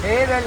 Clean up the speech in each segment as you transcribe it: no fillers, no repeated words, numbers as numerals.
Level.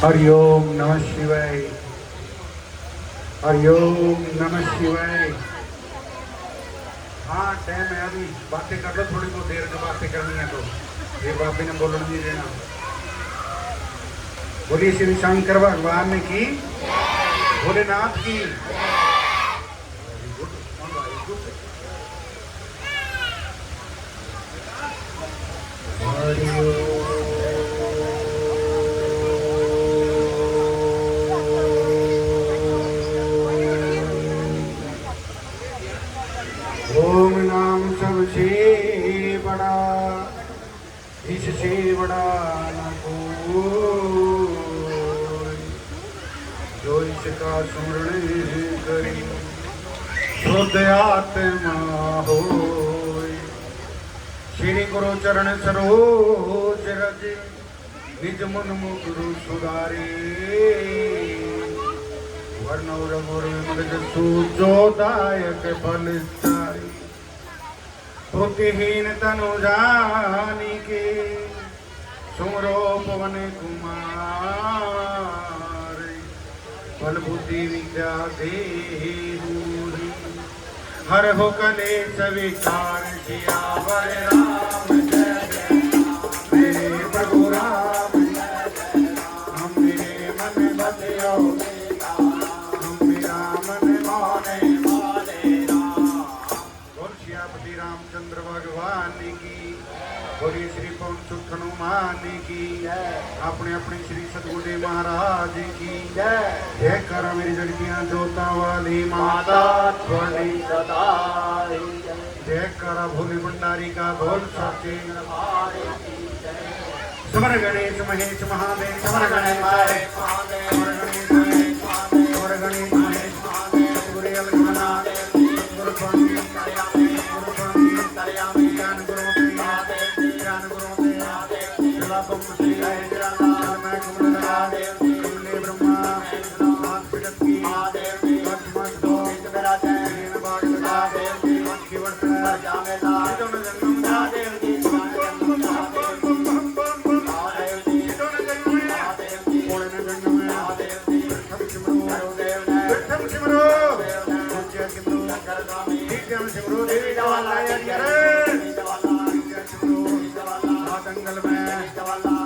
Hariom नमः शिवाय। हरिओम नमः शिवाय। हाँ टाइम है, अभी बातें कर लो थोड़ी बहुत देर जो बातें करनी है तो ये बाबे ने बोलने नहीं देना। बोलिए श्री शंकर भगवान की, भोलेनाथ की। हरिओम। ओम नाम सबसे बड़ा, इससे बड़ा न कोई, जो इसका स्मरण करे शुद्ध आत्मा होय। श्री गुरु चरण सरोज रज, निज मन मुकुरु सुधारे। वर्णौर मोर मगज सूजोदायक फल चारि, बुद्धिहीन तनु जानिके सुमरो पवन कुमार। फल बुद्धि विद्या देहु, हर हो कलेश विकार। सियावर राम जय जय, मेरे प्रभु राम जय जय। हम मेरे मन बसियो, रामचंद्र भगवान की, बोलिए श्री पवन सुख हनुमान की, अपने अपने श्री सतगुरु महाराज की जय। कर मेरी लड़कियां जोता वाली माता थोड़ी सदा जय। कर भोले भंडारी का बोल साचे। Summer Ganesh Mahesh Mahadev, summer Ganesh Mahesh Mahadev, summer Ganesh Mahesh Mahadev, summer Ganesh Mahesh Mahadev. सतगुरु अलगनाथ सतगुरु स्वामी ज्ञान गुरु ज्ञान गुरु जला बम श्री मैं कमल लगा कमले ब्रह्मा हाथ पिटक की मत मत दो मेरा जैन बाग लगा की वर्ष जावेला दोनों जन्म दा देव की दंगल में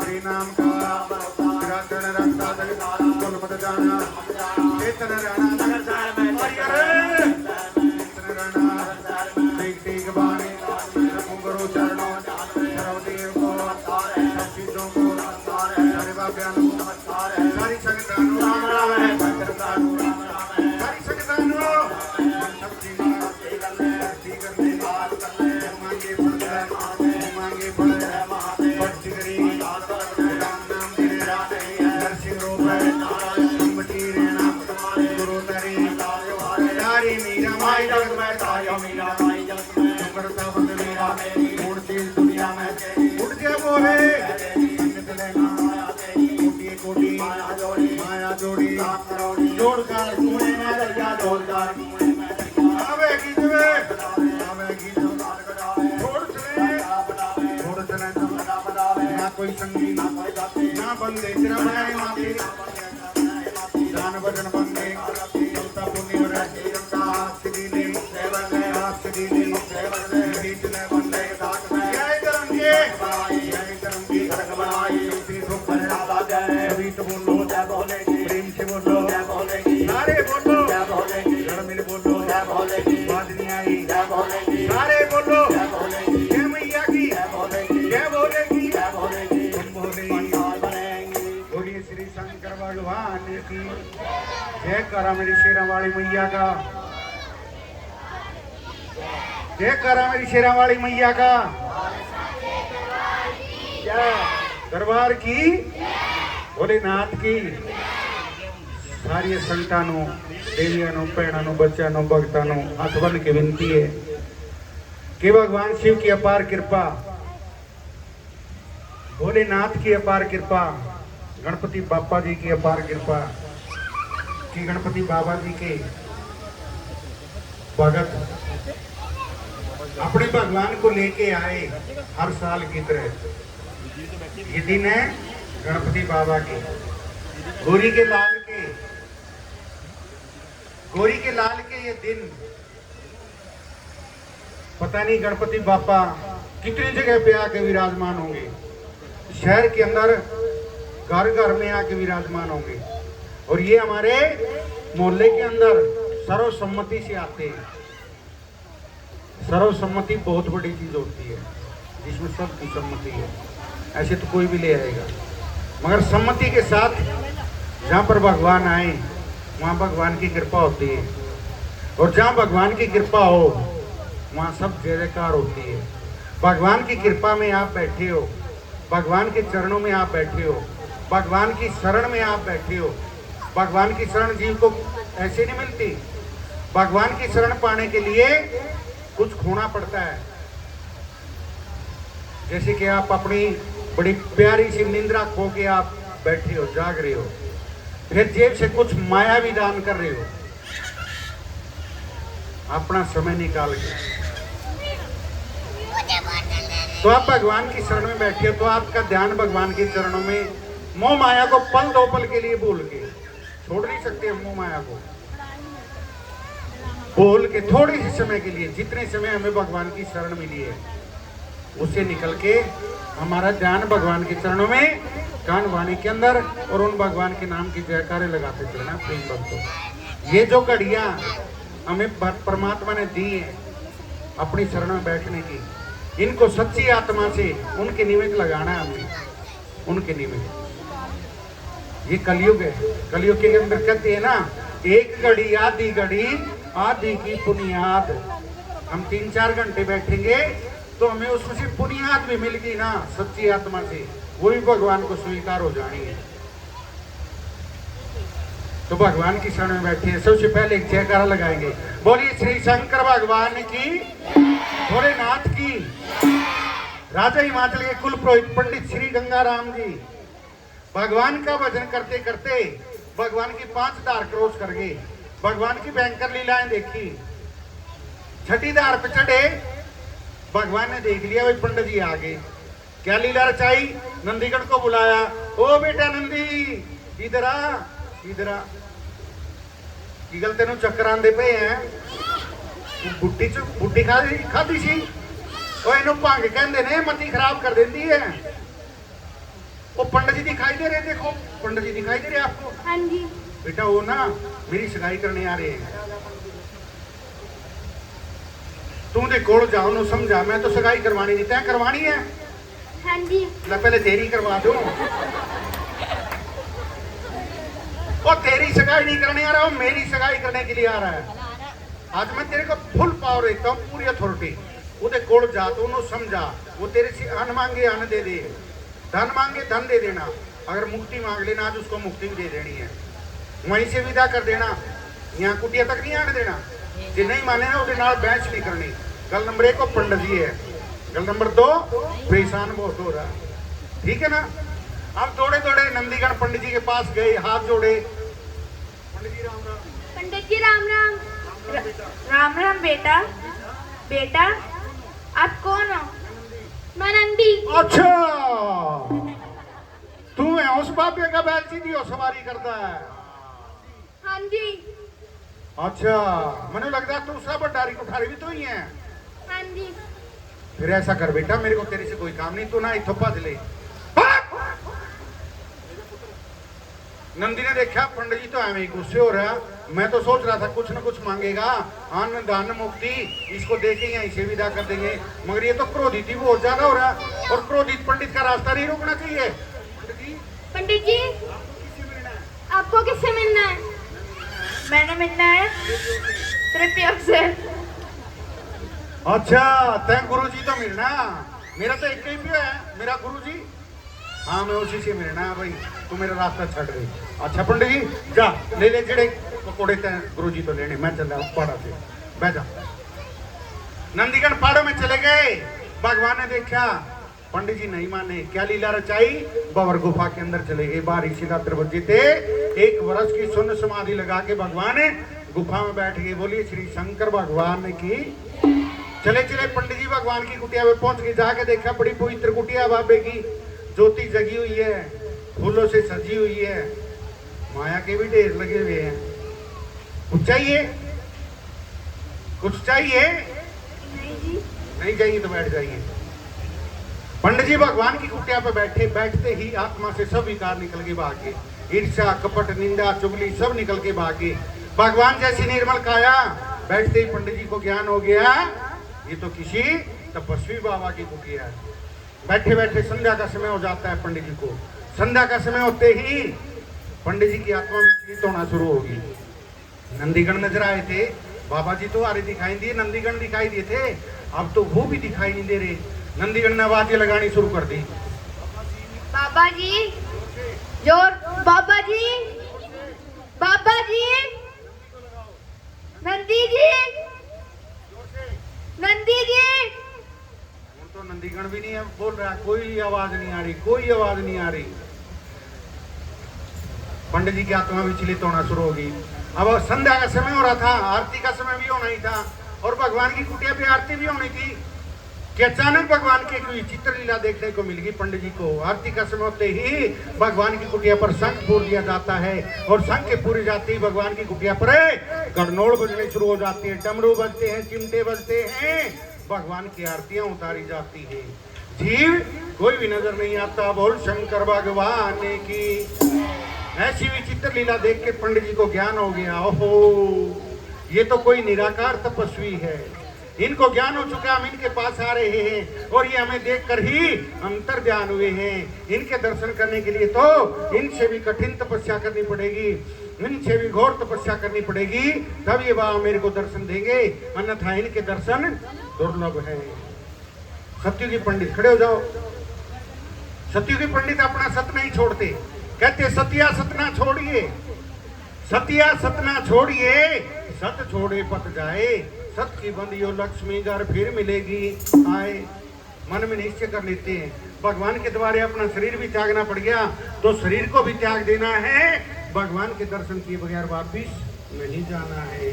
श्री नाम का विराटन रखता कुल मत जाना चेतन रहना चेतन रहना टीक टीक बाणी गुरु चरणों सर्वदेव को चीजों को सारे बाब्यां सारी संगतां राम राम है सारी संगतां कोई संगी ना बंदे तेरा बनाए माते दान भजन बंदे चलता पुण्य बरे आसदी ने रीतने बंदे जय धर्म की खड़क बनाई श्री सुख बना बागे रीत बोलो जय बोले प्रेम से बोलो जय बोले बोले भंडार भरेंगे। बोलिए श्री शंकर भगवान की जय करा मेरी शेरा वाली मैया का, जय करा मेरी शेरा वाली मैया का, जय दरबार की, भोलेनाथ की। सारी संतानों देवियानों भैनों बच्चों भक्तों हाथ बन के विनती है कि भगवान शिव की अपार कृपा, भोलेनाथ की अपार कृपा, गणपति बापा जी की अपार कृपा कि गणपति बाबा जी के भगत अपने भगवान को लेके आए हर साल की तरह। ये दिन है गणपति बाबा के, गौरी के लाल के, गौरी के लाल के ये दिन। पता नहीं गणपति बापा कितनी जगह पे आके विराजमान होंगे, शहर के अंदर घर घर में आके विराजमान होंगे और ये हमारे मोहल्ले के अंदर सर्वसम्मति से आते हैं। सर्वसम्मति बहुत बड़ी चीज होती है जिसमें सबकी सम्मति है, ऐसे तो कोई भी ले आएगा, मगर सम्मति के साथ जहाँ पर भगवान आए वहाँ भगवान की कृपा होती है और जहाँ भगवान की कृपा हो वहाँ सब जय जयकार होती है। भगवान की कृपा में आप बैठे हो, भगवान के चरणों में आप बैठे हो, भगवान की शरण में आप बैठे हो। भगवान की शरण जीव को ऐसे नहीं मिलती, भगवान की शरण पाने के लिए कुछ खोना पड़ता है। जैसे कि आप अपनी बड़ी प्यारी सी निंद्रा खो के आप बैठे हो, जाग रहे हो, फिर जेब से कुछ माया भी दान कर रहे हो अपना समय निकाल के, तो आप भगवान की शरण में बैठे हो तो आपका ध्यान भगवान के चरणों में। मोह माया को पल दो पल के लिए भूल के, छोड़ नहीं सकते हम मोह माया को, बोल के थोड़े ही समय के लिए, जितने समय हमें भगवान की शरण मिली है उससे निकल के हमारा ध्यान भगवान के चरणों में, कान वाणी के अंदर और उन भगवान के नाम की जयकारे लगाते चलना। प्रेम भक्तों, ये जो घड़ियां हमें परमात्मा ने दी है अपनी शरण में बैठने की, इनको सच्ची आत्मा से उनके निमित्त लगाना है हमें, उनके निमित्त। ये कलयुग है, कलयुग के अंदर कहते हैं ना, एक घड़ी आधी की बुनियाद। हम 3-4 घंटे बैठेंगे तो हमें उसमें से बुनियाद भी मिल गई ना सच्ची आत्मा से, वो भी भगवान को स्वीकार हो जानी है। तो भगवान की शरण में बैठे हैं, सबसे पहले एक जयकारा लगाएंगे, बोलिए श्री शंकर भगवान की, भोलेनाथ की। राजा हिमाचल के कुल पुरोहित पंडित श्री गंगाराम जी भगवान का भजन करते करते भगवान की 5 धार क्रॉस कर गए, भगवान की भयंकर लीलाएं देखी। 6ठी धार पे चढ़े, भगवान ने देख लिया भाई पंडित जी आ गए, क्या लीला रचाई, नंदीगढ़ को बुलाया, ओ बेटा नंदी इधर आ, इधर आ, की गल तेन चक्कर आंदे पे हैं, बुढ़ी खाधी सी, इनू भंग कहते ने, मती खराब कर देती है। वो पंडित जी दिखाई दे रहे, देखो पंडित जी दिखाई दे रहे आपको? हाँ जी। बेटा वो ना मेरी सगाई करने आ रहे हैं, तू दे कोल जाओ, नु समझा, मैं तो सगाई करवानी नहीं, तैं करवानी है? हाँ जी। पहले तेरी करवा दो। वो तेरी सगाई नहीं करने आ रहा, वो मेरी सगाई करने के लिए आ रहा है। आज मैं तेरे को फुल पावर देता हूँ, पूरी अथॉरिटी। उधे कोल जा, तो उन्होंने समझा, वो तेरे से अन्न मांगे अन्न दे दे, धन मांगे धन दे देना, अगर मुक्ति मांग लेना आज उसको मुक्ति भी दे देनी है, वहीं से विदा कर देना, यहाँ कुटिया तक नहीं आने देना। जो नहीं माने ना उसके नाल बहस नहीं करनी। गल नंबर 1 को पंडित जी है, गल नंबर 2 परेशान बहुत हो रहा, ठीक है ना। अब दौड़े दौड़े नंदीगढ़ पंडित जी के पास गए, हाथ जोड़े, पंडित जी राम राम। पंडित जी राम राम। राम राम बेटा। बेटा आप कौन हो? मैं नंदी। अच्छा, तू है उस बाबे का बैल सीधी हो सवारी करता है? हाँ जी। अच्छा, मैंने लगता तू सब बटारी कुठारी भी तो ही है। हाँ जी। फिर ऐसा कर बेटा, मेरे को तेरे से कोई काम नहीं, तू ना इथों भज ले। नंदी ने देखा पंडित जी तो एवं ही गुस्से हो रहा, मैं तो सोच रहा था कुछ न कुछ मांगेगा, अन्न दान मुक्ति, इसको देके यहीं से विदा कर देंगे, मगर ये तो क्रोधित ही बहुत ज्यादा हो रहा, और क्रोधित पंडित का रास्ता नहीं रोकना चाहिए। पंडित जी आपको किससे मिलना है? मैंने मिलना है त्रिपियक से। अच्छा तय गुरुजी तो मिलना, मेरा तो एक ही भी है मेरा गुरुजी। हाँ मैं उसी से मिलना है भाई, तू मेरा रास्ता छड़ गई। अच्छा पंडित जी जा ले ले जेड़े पकौड़े तय गुरुजी तो लेने, मैं चल रहा पहाड़ा से बह जा। नंदीगढ़ पहाड़ों में चले गए, भगवान ने देखा, पंडित जी नहीं माने, क्या लीला रचाई, बाबर गुफा के अंदर चले गए। बाहर सीधा दरवाजे थे, 1 वर्ष की सुन्न समाधि लगा के भगवान गुफा में बैठ गए। बोलिए श्री शंकर भगवान की। चले चले पंडित जी भगवान की कुटिया में पहुंच गए, जाके देखा बड़ी पवित्र कुटिया, बाबे की ज्योति जगी हुई है, फूलों से सजी हुई है, माया के भी ढेर लगे हुए हैं। कुछ चाहिए? कुछ चाहिए? नहीं चाहिए तो बैठ जाइए। पंडित जी भगवान की कुटिया पर बैठे, बैठते ही आत्मा से सब विकार निकल के भागे, ईर्ष्या कपट निंदा चुगली सब निकल के भागे। भगवान जैसी निर्मल काया, बैठते ही पंडित जी को ज्ञान हो गया ये तो किसी तपस्वी बाबा की कुटिया है। बैठे बैठे संध्या का समय हो जाता है पंडित जी को। संध्या का समय होते ही पंडित जी की आत्मा विचलित होना शुरू होगी। नंदीगण नजर आए थे, बाबा जी तो आ रहे दिखाई दिए, नंदीगण दिखाई दिए थे, अब तो वो भी दिखाई नहीं दे रहे। नंदीगण ने आवाजें लगानी शुरू कर दी, बाबा जी जोर, बाबा जी, बाबा जी, नंदी जी, नंदी जी। तो नंदीगण भी नहीं है बोल रहा, कोई आवाज नहीं आ रही, कोई आवाज नहीं आ रही। पंडित जी की आत्मा विचलित होना शुरू होगी। अब संध्या का समय हो रहा था, आरती का समय भी होना ही था, और भगवान की कुटिया पे आरती भी होनी थी कि अचानक भगवान की कोई चित्र लीला देखने को मिल गई पंडित जी को। आरती का समय होते ही भगवान की कुटिया पर शंख पूर दिया जाता है, और शंख के पूरी जाते ही भगवान की कुटिया पर गड़नोड़ बजने शुरू हो जाती है, डमरू बजते हैं, चिमटे बजते हैं, भगवान की आरतियां उतारी जाती है। जीव कोई भी नजर नहीं आता, बोल शंकर भगवान की। ऐसी विचित्र लीला देख के पंडित जी को ज्ञान हो गया, ओहो ये तो कोई निराकार तपस्वी है, इनको ज्ञान हो चुका, हम इनके पास आ रहे हैं और ये हमें देखकर ही अंतर ध्यान हुए हैं। इनके दर्शन करने के लिए तो इनसे भी कठिन तपस्या करनी पड़ेगी, इनसे भी घोर तपस्या करनी पड़ेगी, तब ये बाबा मेरे को दर्शन देंगे, अन्यथा इनके दर्शन दुर्लभ है। सत्युगी पंडित खड़े हो जाओ। सत्युगी पंडित अपना सत नहीं छोड़ते, कहते सत्या सतना छोड़िए, सत्या सतना छोड़िए, सत छोड़े पत जाए, सत की बंदियो लक्ष्मी घर फिर मिलेगी आए। मन में निश्चय कर लेते हैं, भगवान के द्वारे अपना शरीर भी त्यागना पड़ गया तो शरीर को भी त्याग देना है, भगवान के दर्शन किए बगैर वापिस नहीं जाना है।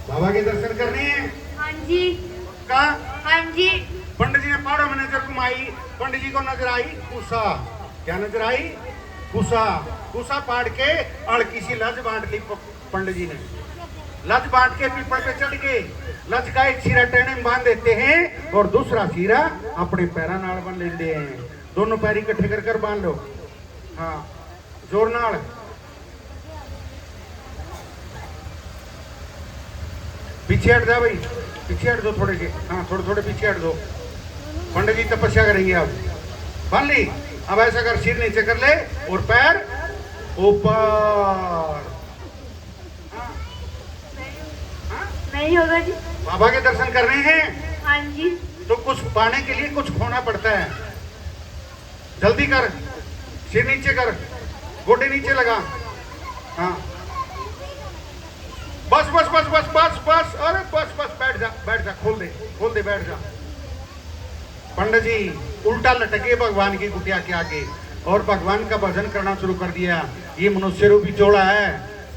बाबा के दर्शन करने हैं। हाँ जी का हाँ जी। पंडित जी ने पहाड़ों में नजर घुमाई, पंडित जी को नजर आई कुसा। क्या नजर आई? कुसा। कुसा पाड़ के अड़की सी लज बांट ली पंडित जी ने, लज बांट के पीपल पे चढ़ गए। लज का एक सिरा टेने में बांध देते हैं और दूसरा सिरा अपने पैरा नाल बन लेते हैं। दोनों पैर इकट्ठे कर कर बांध लो, हाँ जोर नाल। पीछे हट जा भाई, पीछे हट दो थोड़े से, हाँ थोड़े थोड़े पीछे हट दो। पंडित जी तपस्या करेंगे अब। बांध ली, अब ऐसा कर सिर नीचे कर ले और पैर ऊपर। नहीं होगा जी। बाबा के दर्शन कर रहे हैं। हाँ जी। तो कुछ पाने के लिए कुछ खोना पड़ता है, जल्दी कर, सिर नीचे कर, गोडे नीचे लगा, हाँ बस बस बस बस बस बस, अरे बस बस, बैठ जा बैठ जा, खोल दे बैठ जा। पंडित जी उल्टा लटके भगवान की कुटिया के आगे और भगवान का भजन करना शुरू कर दिया। ये मनुष्य रूपी चोला है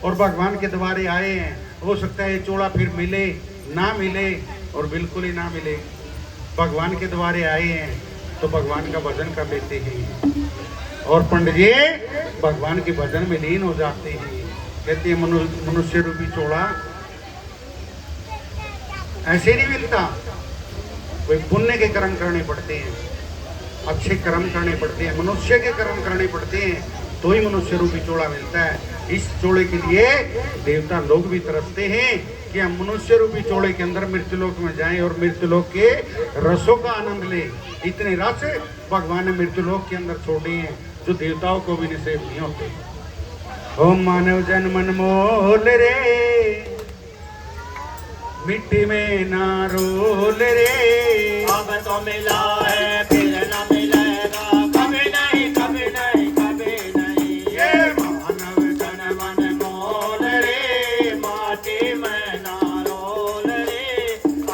और भगवान के द्वारे आए हैं, हो सकता है ये चोला फिर मिले ना मिले, और बिल्कुल ही ना मिले। भगवान के द्वारे आए हैं तो भगवान का भजन कर लेते हैं और पंडित जी भगवान के भजन में लीन हो जाते हैं। कहते हैं मनुष्य रूपी चोला ऐसे नहीं मिलता, कोई पुण्य के कर्म करने पड़ते हैं, अच्छे कर्म करने पड़ते हैं, मनुष्य के कर्म करने पड़ते हैं तो ही मनुष्य रूपी चोला मिलता है। इस चोले के लिए देवता लोग भी तरसते हैं कि हम मनुष्य रूपी चोले के अंदर मृत्युलोक में जाएं और मृत्युलोक के रसों का आनंद लें। इतने रस भगवान ने मृत्युलोक के अंदर छोड़े हैं, जो देवताओं को भी निषेध नहीं होते। ओ मानव जन मन मोल रे, मिट्टी में ना रोल रे। अब तो मिला है फिर न मिलेगा, कभी नहीं कभी नहीं कभी नहीं। ये मानव जन मन मोल रे, माटी में ना रोल रे।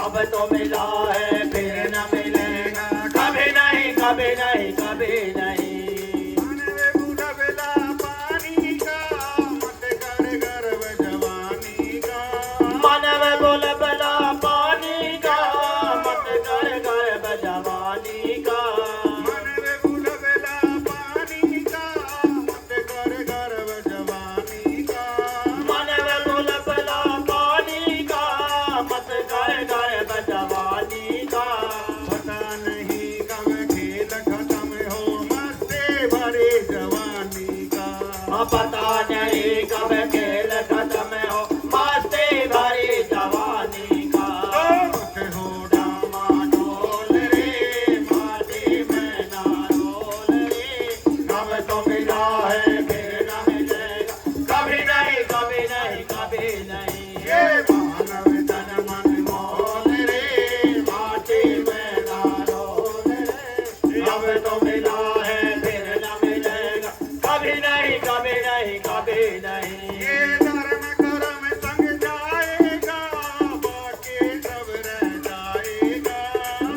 अब तो मिला है फिर न मिलेगा, कभी नहीं कभी नहीं कभी नहीं। मानव बुलबुला पानी का, मत कर गर्व जवानी का। मानव बुलबुला पानी का, मत कर गर्व जवानी का। मानव बुलबुला पानी का, मत कर गर्व जवानी का। मानव बुलबुला पानी का, मत कर गर्व जवानी का। पता नहीं कब खेल खत्म हो, मस्ती भरी जवानी का। पता नहीं कब खेल खत्म हो, मस्ती भरी जवानी का। मत हो डामाडोल रे, माटी में ना रोल रे। अब तो मिला है फिर न मिलेगा, कभी नहीं कभी नहीं कभी नहीं। ये मानव तन मन मोल रे, माटी में ना रोल रे। अब तो मिला है फिर न मिलेगा, कभी नहीं कभी नहीं कभी नहीं। ये धर्म कर्म संग जाएगा, बाकी सब रह जाएगा।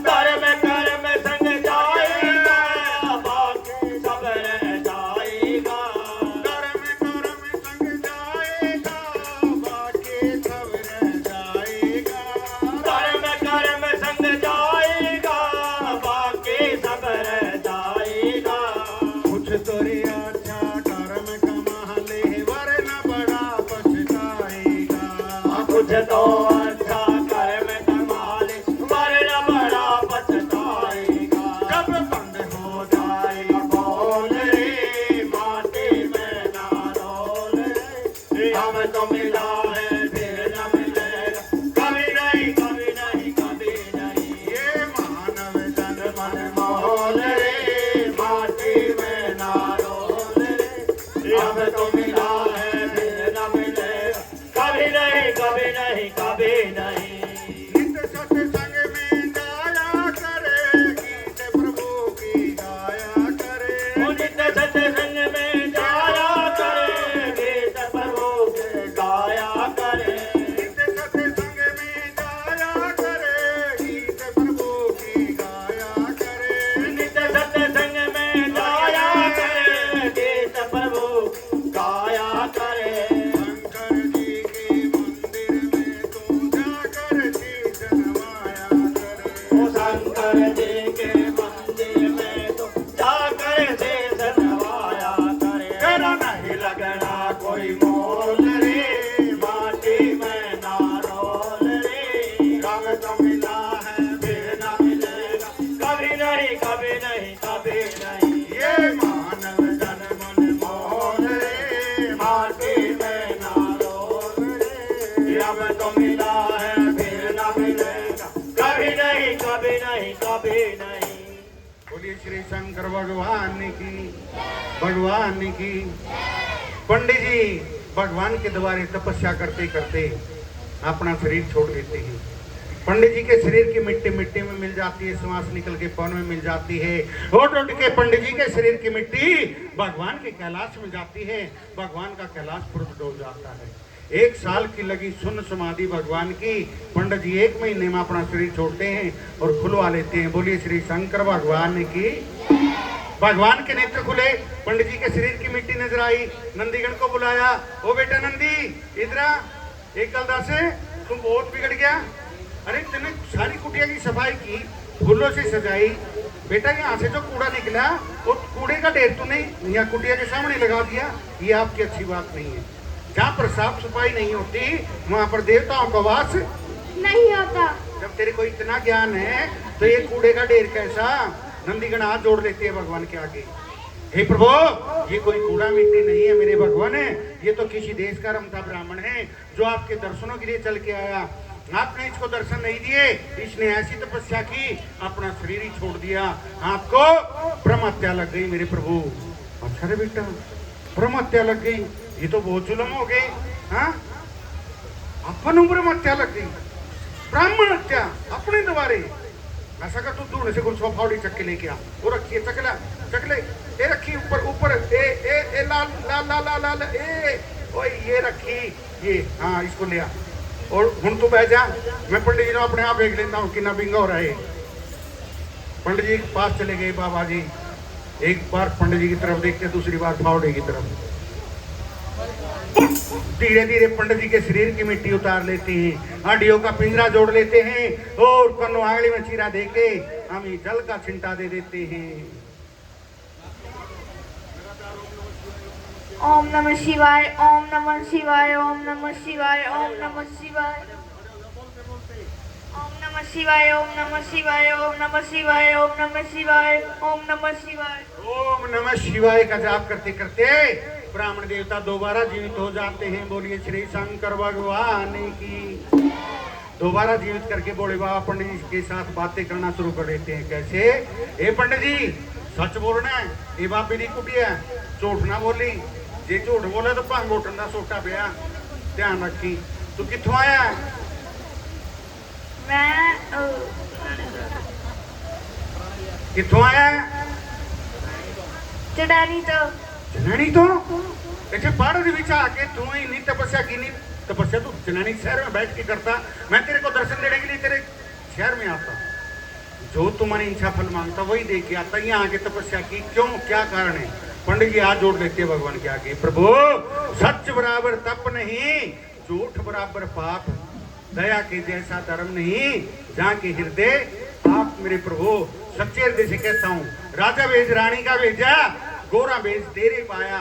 धर्म कर्म संग जाएगा, बाकी सब रह जाएगा। धर्म कर्म संग जाएगा, बाकी सब रह जाएगा। धर्म कर्म संग जाएगा, बाकी सब रह जाएगा। कुछ तो रे अच्छा कर्म कमा ले, वरना बड़ा पछताएगा। कुछ तो अच्छा कर्म कमा ले, वरना बड़ा पछताएगा। जब बंद हो जाएगा बोल रे, माटी में ना रोल रे। हम तो मिला है फिर न मिलेगा, कभी नहीं कभी नहीं कभी नहीं। ये मानव जन मन मोल रे, माटी में ना रोल रे। हम तो मिला है फिर न मिलेगा, कभी नहीं कभी नहीं कभी नहीं। नित सत्संग में जाया करे, गीत प्रभु की गाया करे। नित सत्संग में जाया करे, गीत प्रभु के गाया करे। नित सत्संग में जाया करे, गीत प्रभु की गाया करे। नित सत्संग में जाया करे, गीत प्रभु गाया करे। शंकर जी के मंदिर में तू जाकर शीश नवाया करे। ओ शंकर जी के मंदिर में तो जाकर शेष नवाया करे। तेरा नहीं लगना कोई मोल रे, माटी में ना रोल रे। रंग तो मिला है फिर न मिलेगा, कभी नहीं कभी नहीं कभी नहीं। ये मानव जन मन मोल रे, माटी में ना रोल रे। अब तो मिला है फिर न मिलेगा, कभी नहीं कभी नहीं कभी नहीं। बोलिए श्री शंकर भगवान की, भगवान की। पंडित जी भगवान के द्वारे तपस्या करते करते अपना शरीर छोड़ देते हैं। पंडित जी के शरीर की मिट्टी मिट्टी में मिल जाती है, श्वास निकल के पवन में मिल जाती है। उठ उठ के पंडित जी के शरीर की मिट्टी भगवान के कैलाश में जाती है। भगवान का कैलाश पुरुष डोल जाता है। 1 साल की लगी सुन्न समाधि भगवान की। पंडित जी 1 महीने में अपना शरीर छोड़ते हैं और खुलवा लेते हैं। बोलिए श्री शंकर भगवान की। भगवान के नेत्र खुले, पंडित जी के शरीर की मिट्टी नजर आई। नंदीगण को बुलाया, ओ बेटा नंदी इधर आ। एक गलदा से तुम बहुत बिगड़ गया। अरे तूने सारी कुटिया की सफाई की, फूलों से सजाई। बेटा यहाँ से जो कूड़ा निकला वो कूड़े का ढेर तूने यहाँ कुटिया के सामने लगा दिया। ये आपकी अच्छी बात नहीं है। जहाँ पर साफ सफाई नहीं होती वहाँ पर देवताओं का वास नहीं होता। जब तेरे को इतना ज्ञान है तो ये कूड़े का ढेर कैसा। नंदीगण हाथ जोड़ लेते हैं भगवान के आगे। हे प्रभु, ये कोई कूड़ा मिट्टी नहीं है मेरे भगवान है। ये तो किसी देश का रमता ब्राह्मण है जो आपके दर्शनों के लिए चल के आया। आपने इसको दर्शन नहीं दिए, इसने ऐसी तपस्या की अपना शरीर ही छोड़ दिया। आपको ब्रह्म हत्या लग गई मेरे प्रभु। अच्छा रे बेटा, ब्रह्म हत्या लग गई, ये तो बहुत जुल्म हो गए। हाँ, अपन उम्र में हत्या लग गई, ब्राह्मण हत्या अपने द्वारे। ऐसा कर, तू दूर से कुछ फावड़ी चक्के लेके आ, वो रखिए चकला चकले, ये रखी ऊपर ऊपर, ए लाल लाल लाल लाल लाल, ए ओए ये रखी, ये हाँ इसको ले आ। और हुन तू बैठ जा, मैं पंडित जी ने अपने आप देख लेता हूँ कितना बिंगा हो रहा है। पंडित जी के पास चले गए बाबा जी, एक बार पंडित जी की तरफ देखते, दूसरी बार फावड़े की तरफ। धीरे धीरे पंडित जी के शरीर की मिट्टी उतार लेते हैं, हड्डियों का पिंजरा जोड़ लेते हैं और कन्नो आंगली में चीरा देके हमें जल का छिंटा दे देते हैं। ओम नमः शिवाय, ओम नमः शिवाय, ओम नमः शिवाय, ओम नमः शिवाय, ओम नमः शिवाय, ओम नमः शिवाय, ओम नमः शिवाय, ओम नमः शिवाय, ओम नमः शिवाय। ओम नमः शिवाय का जाप करते करते ब्राह्मण देवता दोबारा जीवित हो जाते हैं। बोलिए श्री शंकर भगवान की। दोबारा जीवित करके बोले बाबा पंडित जी के साथ बातें करना शुरू कर देते हैं। कैसे? ए पंडित जी सच बोलना है, ये बाबी दी कुटिया झूठ ना बोली, जे झूठ बोले तो भंग उठन का सोटा पिया, ध्यान रखी। तू कित्थों आया? मैं कित्थों आया? चढ़ानी तो चनैनी तो ऐसे पहाड़ के बीच आके तू इतनी तपस्या की, नहीं तपस्या तू चनैनी शहर में बैठ के करता, मैं तेरे को दर्शन देने के लिए तेरे शहर में आता, जो तुम्हारी इच्छा फल मांगता वही दे के आता। यहाँ आके तपस्या की क्यों, क्या कारण है? पंडित जी हाथ जोड़ लेते भगवान के आगे, प्रभु सच बराबर तप नहीं, झूठ बराबर पाप, दया के जैसा धर्म नहीं, जहाँ के हृदय आप मेरे प्रभु सच्चे हृदय से कहता हूँ। राजा भेज रानी का भेजा, गोरा भेज तेरे पाया,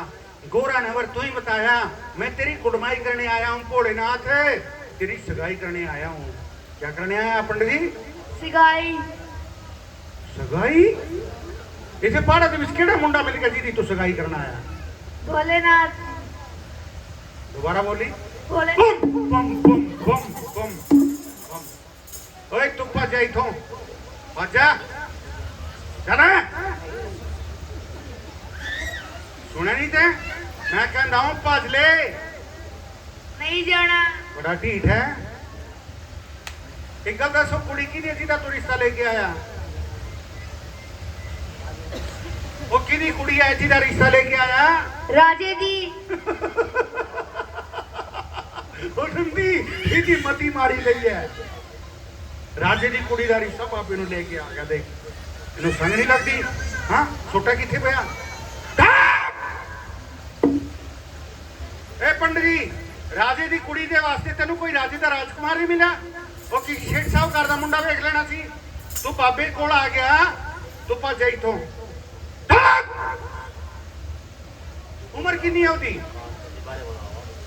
गोरा नवर तू ही बताया, मैं तेरी कुड़माई करने आया हूँ भोलेनाथ, तेरी सगाई करने आया हूँ। क्या करने आया पंडित जी? सिगाई। सगाई? इसे पहाड़ा के बिस्केटा मुंडा मिलकर जी तू सगाई करना आया? भोलेनाथ। दोबारा बोली। भोले बम बम बम बम बम बम। ओए तू पा जाई थो, आजा जाना सुना नहीं थे? मैं कहता हूँ पाज ले। नहीं जाना। बड़ा ढीठ है। एक गल दसो, कुड़ी की नहीं सीधा तू रिश्ता लेके आया? वो किनी कुड़ी है सीधा रिश्ता लेके आया? राजे दी। सीधी मती मारी गई है। राजे दी कुड़ी का रिश्ता पापी नु लेके आ गया। देख इन्हें संग नहीं लगती। हाँ छोटा किथे पिया? ए पंडित जी, राजे दी कुड़ी दे वास्ते तेनू कोई राजे दा राजकुमार नहीं मिला? वो कि शेख साहूकार दा मुंडा वेख लेना सी। तू बाबे कोल आ गया, तू भज जाई थो। उम्र कितनी है उसकी?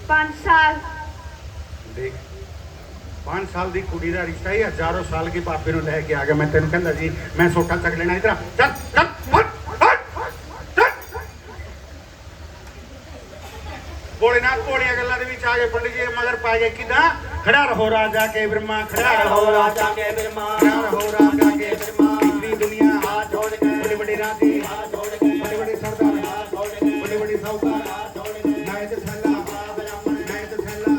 5 साल। देख 5 साल की कुड़ी का रिश्ता ही हजारों साल की पापे नु लेके आ गया। मैं तेन कहंदा जी मैं सोटा चक लेना, इधर चल चल भोलेनाथ भोलिया गल्लां दे विच आ गए। पंडित जी मगर पा गए किदा? खड़ा रहो राजा के ब्रह्मा, खड़ा रहो राजा के ब्रह्मा, खड़ा रहो राजा के ब्रह्मा। इतनी दुनिया हाथ जोड़ के, बड़े बड़े राजे हाथ जोड़ के, बड़े बड़े सरदार हाथ जोड़ के, बड़े बड़े साहूकार हाथ जोड़ के, मैं तो थैला मैं तो थैला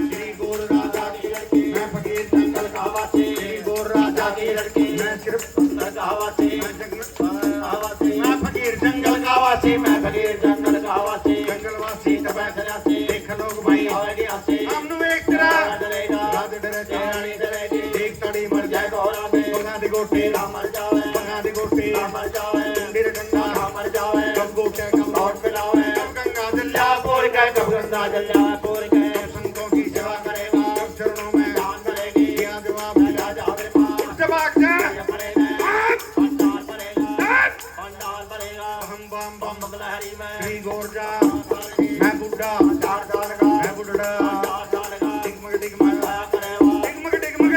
श्री गोर राजा की लड़की, मैं फकीर जंगल का वासी, श्री गोर राजा की लड़की, मैं सिर्फ का वासी, मैं फकीर जंगल का वासी, मैं फकीर जंगल का वासी, जंगलवासी तबैखलासी, देख लोग भाई होएगी हंसी, हमनु एक तरह डरेगा, राज डरे रानी डरेगी, एक तड़ी मर जाए गौरा में, बंगा दी गोटी ना मर जावे, बंगा दी गोटी ना मर जावे, डंडीर डंडा ना मर जावे, कब गोटे कब लौट मिलावे, कब गंगा जल्या पोर के, कब गंगा जल्या पोर के, संतों की सेवा करेगा, कब चरणों में दान करेगी, क्या जवाब है राजा ब्रह्मा, जवाब दे पंडाल पड़ेगा, हम बम बम बमलहरी में, श्री गोरजा मैं बुड्ढा चार साल का, मैं बुड्ढा डिगमग डिगमग डिगमग डिगमग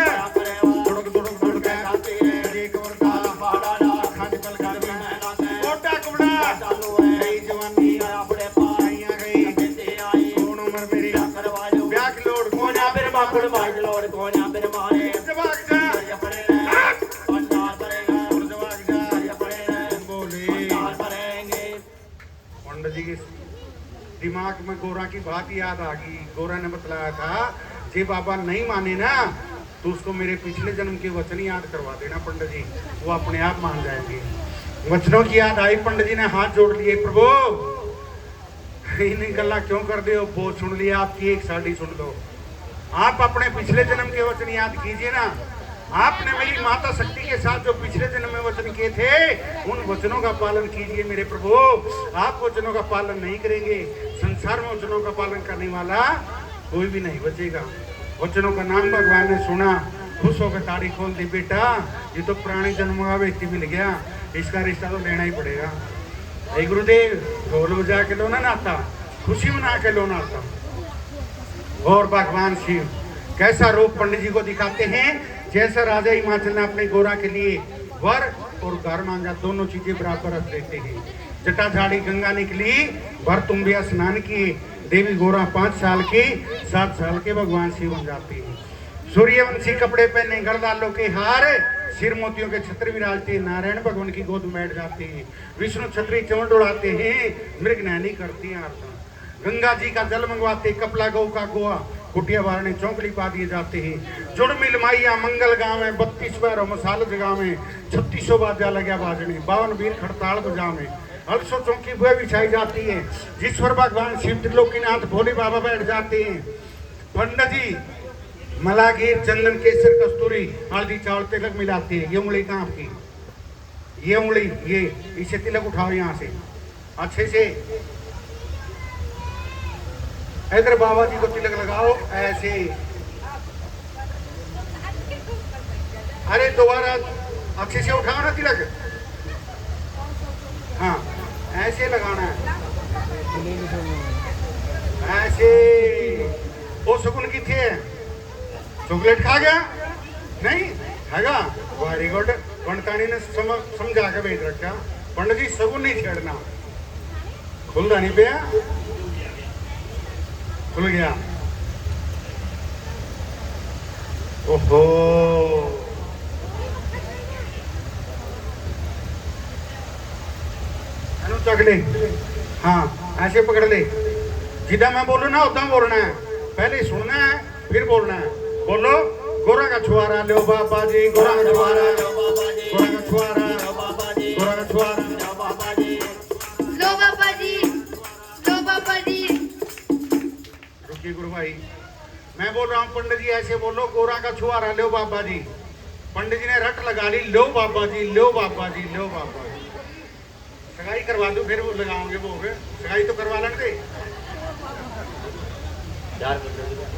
दुड़क दुड़क दुड़क के एक और का पहाड़ा खाने पल कर में कोटा कुबड़ा चालू है, नई जवानी अपने पाइयां गई बेटे आई, कौन उम्र मेरी करवायो ब्याह की लोड कोना मेरे बापुड़ मार लोड कोना मेरे मारे जवाग जा पंडाल पड़ेगा जवाग जा बोले पंडाल पड़ेंगे पंडित जी के दिमाग में गोरा की बात याद आ गई। गोरा ने बतलाया था जे बाबा नहीं माने ना तो उसको मेरे पिछले जन्म के वचन याद करवा देना पंडित जी, वो अपने आप मान जाएंगे। वचनों की याद आई, पंडित जी ने हाथ जोड़ लिए, प्रभु इन्हें गल्ला क्यों कर दे हो, वो सुन लिया, आपकी एक साड़ी सुन लो। आप अपने पिछले जन्म के वचन याद कीजिए ना। आपने मेरी माता शक्ति के साथ जो पिछले जन्म में वचन किए थे उन वचनों का पालन कीजिए मेरे प्रभु। आप वचनों का पालन नहीं करेंगे, संसार में वचनों का पालन करने वाला कोई भी नहीं बचेगा। वचनों का नाम भगवान ने सुना, खुश होकर ताड़ी खोल दी, बेटा ये तो पुराने जन्म का व्यक्ति मिल गया, इसका रिश्ता तो लेना ही पड़ेगा। हे गुरुदेव, ढोल बजा के लो ना नाता, खुशी मना के लो नाता। और भगवान शिव कैसा रूप पंडित जी को दिखाते हैं, जैसा राजा हिमाचल ने अपने गोरा के लिए वर और घर मांगा, दोनों चीजें बराबर रख देते हैं। जटा झाड़ी गंगा निकली, भर तुम्बिया स्नान किए, देवी गोरा 5 साल की, 7 साल के भगवान शिव बन जाते हैं। सूर्यवंशी कपड़े पहने, गढ़दालों के हार, सिर मोतियों के छत्र विराजते हैं, नारायण भगवान की गोद में बैठ जाते हैं। विष्णु छत्री चमड़ उड़ाते हैं, मृग नैनी करती हैं आरती। गंगा जी का जल मंगवाते, कपला गौ का गोवा, कुटिया बारने चौकड़ी पा दिए जाते हैं। जुड़ मिल माइया मंगल गाँव में, 32 पैरों मसाल जगह में, 3600 बाजा लगा बाजने, 52 वीर खड़ताल बजा में, 800 चौकी बुआ बिछाई जाती है। जीश्वर भगवान शिव त्रिलोकीनाथ भोले बाबा बैठ जाते हैं। पंडित जी मलागीर चंदन केसर कस्तूरी हल्दी चावल तिलक मिलाते हैं। ये उंगली कहाँ की, ये उंगली, ये इसे तिलक उठाओ यहाँ से अच्छे से, इधर बाबा जी को तिलक लगाओ ऐसे। अरे दोबारा अच्छे से उठाओ ना तिलक, हाँ ऐसे लगाना है, ऐसे। वो शगुन की थे, चॉकलेट खा गया नहीं खाएगा, वेरी गुड। पंडितानी ने समझा के भेज रखा, पंडित जी शगुन नहीं छेड़ना। खुलता नहीं पे, खुल गया। ओहो, चक ले, हाँ ऐसे पकड़ ले। जिदा मैं बोलू ना उदा बोलना है, पहले सुनना है फिर बोलना है। बोलो, गोरा का छुआरा लो बाबा जी, गोरा का छुआरा लो बाबा जी, गोरा का छुआरा लो बाबा जी, गोरा का छुआरा लो बाबा जी, लो बाबा जी, लो बाबा जी। रुकिए गुरु भाई, मैं बोल रहा हूँ पंडित जी ऐसे बोलो, गोरा का छुआरा लो बाबा जी। पंडित जी ने रट लगा ली, लो बाबा जी, लो बाबा जी, लो बाबा जी। सगाई करवा दो फिर वो लगाओगे, वो सगाई तो करवा लेंगे।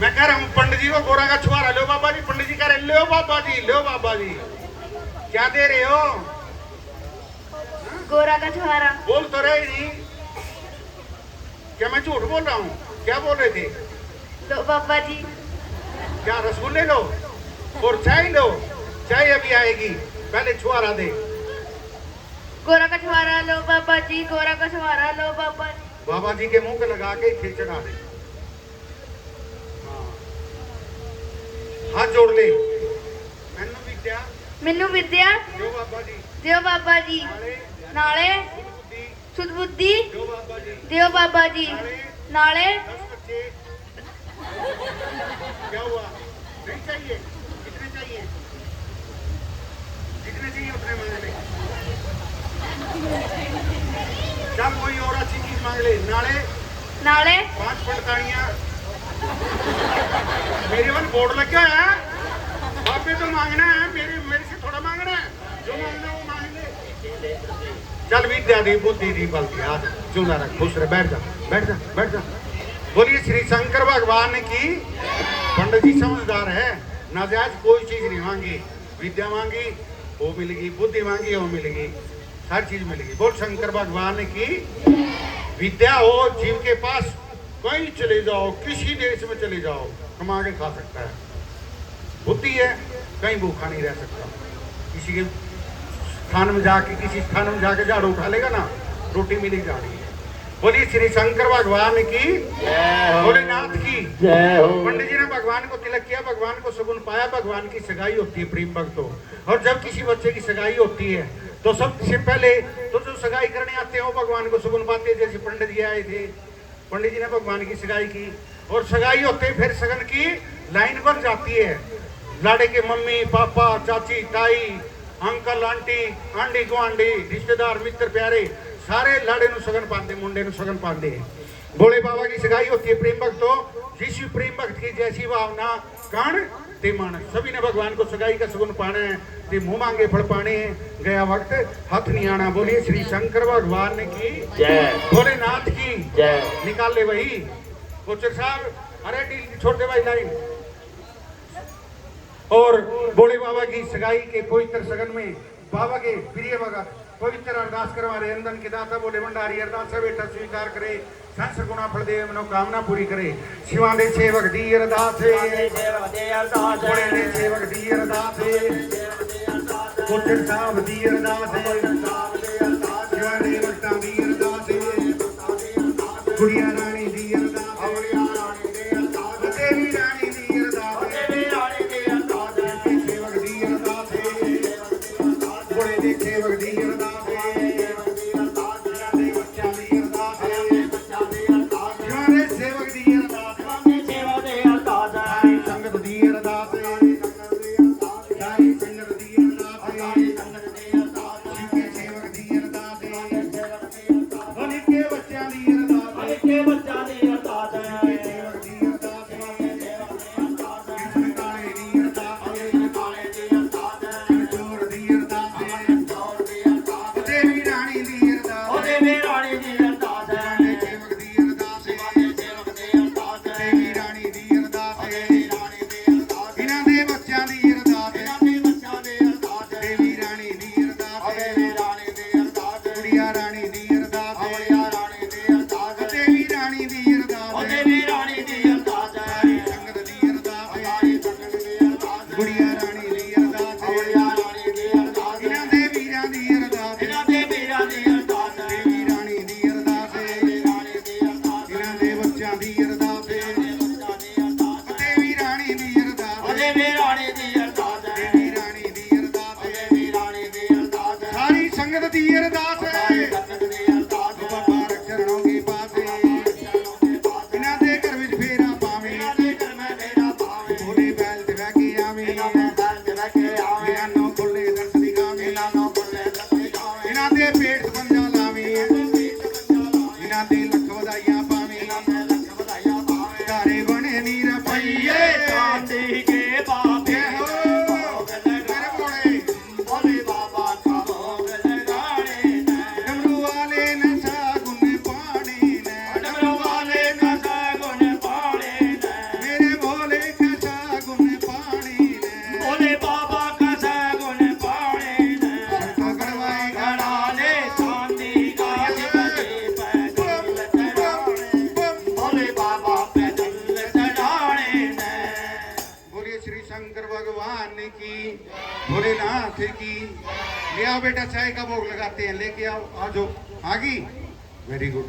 मैं कह रहा हूँ पंडित जी को गोरा का छुआरा लो बाबा जी, पंडित जी कह रहे लो बाबा जी, लो बाबा जी। क्या दे रहे हो? गोरा का छुआरा। बोल तो रहे नहीं, क्या मैं झूठ बोल रहा हूँ? क्या बोल रहे थे? लो बाबा जी। क्या रसगुल्ले लो और चाय लो? चाय अभी आएगी, पहले छुआरा दे। गोरा का छुआरा लो बाबा जी, गोरा का छुआरा लो बाबा जी। बाबा जी के मुंह पे लगा के फिर चढ़ा दे। हाथ जोड़ ले। मैनू विद्या, मैनू विद्या जो बाबा जी, दियो बाबा जी, नाले सुध बुद्धि दियो बाबा जी, नाले 10 बच्चे। क्या हुआ? नहीं चाहिए? कितने चाहिए? जितने चाहिए उतने मांग ले। क्या कोई और अच्छी चीज मांग ले। नाले 5 पड़ताड़ियाँ। मेरे वन बोर्ड लग गया है, बापे तो मांगना है, मेरे से थोड़ा मांगना है, जो मांगना वो मांग ले। चल विद्या दी, बुद्धि दी, बल दी, हाथ चूना रख, खुश रह, बैठ जा, बैठ जा, बैठ जा। बोलिए श्री शंकर भगवान की। पंडित जी समझदार है, नाजायज कोई चीज नहीं मांगी। विद्या मांगी वो मिलेगी, बुद्धि मांगी वो मिलेगी, हर चीज मिलेगी। बोल शंकर भगवान की। विद्या हो जीव के पास, कहीं चले जाओ, किसी देश में चले जाओ, कमा के खा सकता है। बुद्धि है, कहीं भूखा नहीं रह सकता। किसी के स्थान में जाके, किसी स्थान में जाके झाड़ू उठा लेगा ना, रोटी मिली जा रही है। बोलिए श्री शंकर भगवान की, भोलेनाथ की जय हो। पंडित जी ने भगवान को तिलक किया, भगवान को सगुन पाया। भगवान की सगाई होती है प्रेम भक्तों, और जब किसी बच्चे की सगाई होती है तो सबसे पहले तो जो सगाई करने आते हैं वो भगवान को सुगुन पाते हैं। जैसे पंडित जी आए थे, पंडित जी ने भगवान की सगाई की और सगाई होते फिर सगन की लाइन बन जाती है। लाड़े के मम्मी पापा चाची ताई अंकल आंटी आंडी गुआंडी रिश्तेदार मित्र प्यारे सारे लाड़े नु सगन पाते, मुंडे नु सगन पाते। भोले बाबा की सगाई होती है। प्रेम भक्त तो जिस प्रेम भक्त की जैसी भावना कण ते मन, सभी ने भगवान को सगाई का सुगुन पाना है, ते मुंह मांगे फल पाने हैं। गया वक्त हाथ नहीं आना। बोलिए श्री शंकर भगवान की जय, भोलेनाथ की जय। निकाल ले वही कोचर साहब, अरे डील छोड़ दे भाई लाइन। और भोले बाबा की सगाई के पवित्र सगन में बाबा के प्रिय भगत पवित्र अरदास करवा रहे। अंदन के दाता बोले भंडारी अरदास बेटा स्वीकार करे, संस गुणा फल दे मनोकामना पूरी करे। शिवा दे सेवक दी अरदास बोले दे सेवक दी अरदास, कोचर साहब दी अरदास, शिवा दे भक्ता दी अरदास, गुड़िया रानी दी अरदास, देवी रानी दी अरदास, सेवक दी अरदास, बोले दे सेवक दी अरदास, भोलेनाथ की। ले आओ बेटा चाय का भोग लगाते हैं, लेके आओ। आ जाओ। आ गई, वेरी गुड।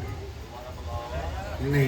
नहीं